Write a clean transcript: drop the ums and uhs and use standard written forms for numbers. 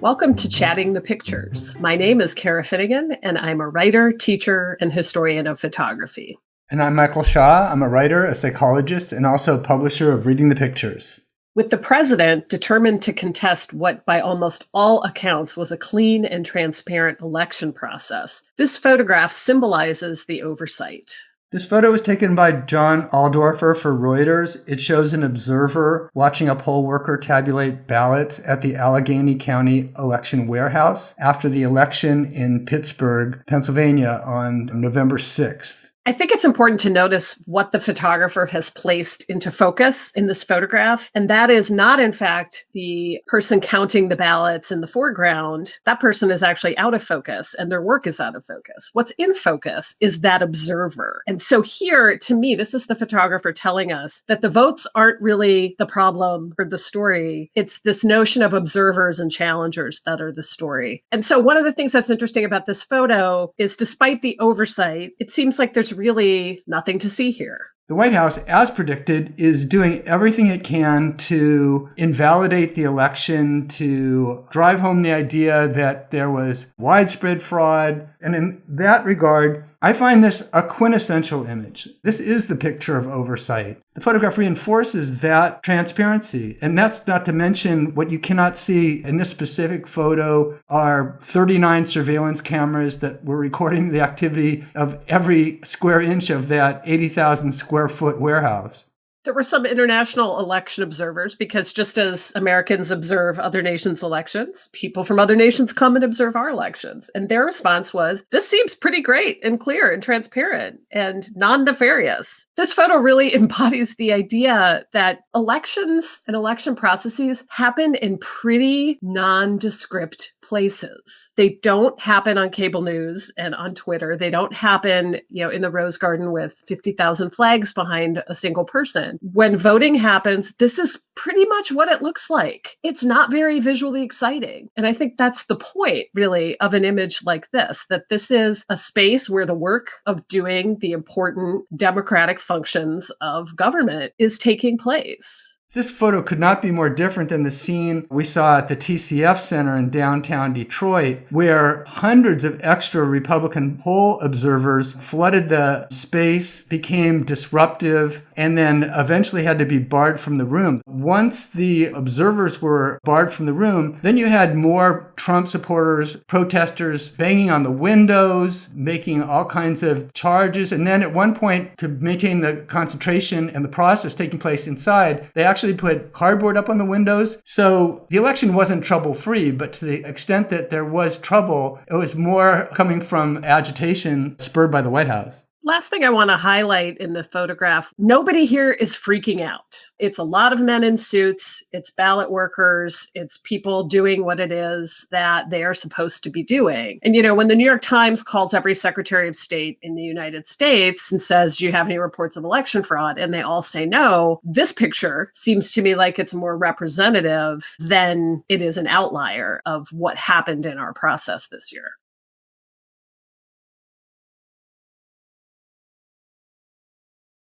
Welcome to Chatting the Pictures. My name is Cara Finnegan, and I'm a writer, teacher, and historian of photography. And I'm Michael Shaw. I'm a writer, a psychologist, and also a publisher of Reading the Pictures. With the president determined to contest what, by almost all accounts, was a clean and transparent election process, this photograph symbolizes the oversight. This photo was taken by John Altdorfer for Reuters. It shows an observer watching a poll worker tabulate ballots at the Allegheny County Election Warehouse after the election in Pittsburgh, Pennsylvania on November 6th. I think it's important to notice what the photographer has placed into focus in this photograph. And that is not, in fact, the person counting the ballots in the foreground. That person is actually out of focus and their work is out of focus. What's in focus is that observer. And so here, to me, this is the photographer telling us that the votes aren't really the problem or the story. It's this notion of observers and challengers that are the story. And so one of the things that's interesting about this photo is despite the oversight, it seems like there's really nothing to see here. The White House, as predicted, is doing everything it can to invalidate the election, to drive home the idea that there was widespread fraud. And in that regard, I find this a quintessential image. This is the picture of oversight. The photograph reinforces that transparency. And that's not to mention what you cannot see in this specific photo are 39 surveillance cameras that were recording the activity of every square inch of that 80,000 square foot warehouse. There were some international election observers because just as Americans observe other nations' elections, people from other nations come and observe our elections. And their response was, this seems pretty great and clear and transparent and non-nefarious. This photo really embodies the idea that elections and election processes happen in pretty nondescript places. They don't happen on cable news and on Twitter. They don't happen, in the Rose Garden with 50,000 flags behind a single person. When voting happens, this is pretty much what it looks like. It's not very visually exciting. And I think that's the point, really, of an image like this, that this is a space where the work of doing the important democratic functions of government is taking place. This photo could not be more different than the scene we saw at the TCF Center in downtown Detroit, where hundreds of extra Republican poll observers flooded the space, became disruptive, and then eventually had to be barred from the room. Once the observers were barred from the room, then you had more Trump supporters, protesters banging on the windows, making all kinds of charges. And then at one point, to maintain the concentration and the process taking place inside, they actually put cardboard up on the windows. So the election wasn't trouble-free, but to the extent that there was trouble, it was more coming from agitation spurred by the White House. Last thing I want to highlight in the photograph, nobody here is freaking out. It's a lot of men in suits, it's ballot workers, it's people doing what it is that they are supposed to be doing. And, when the New York Times calls every Secretary of State in the United States and says, do you have any reports of election fraud? And they all say no. This picture seems to me like it's more representative than it is an outlier of what happened in our process this year.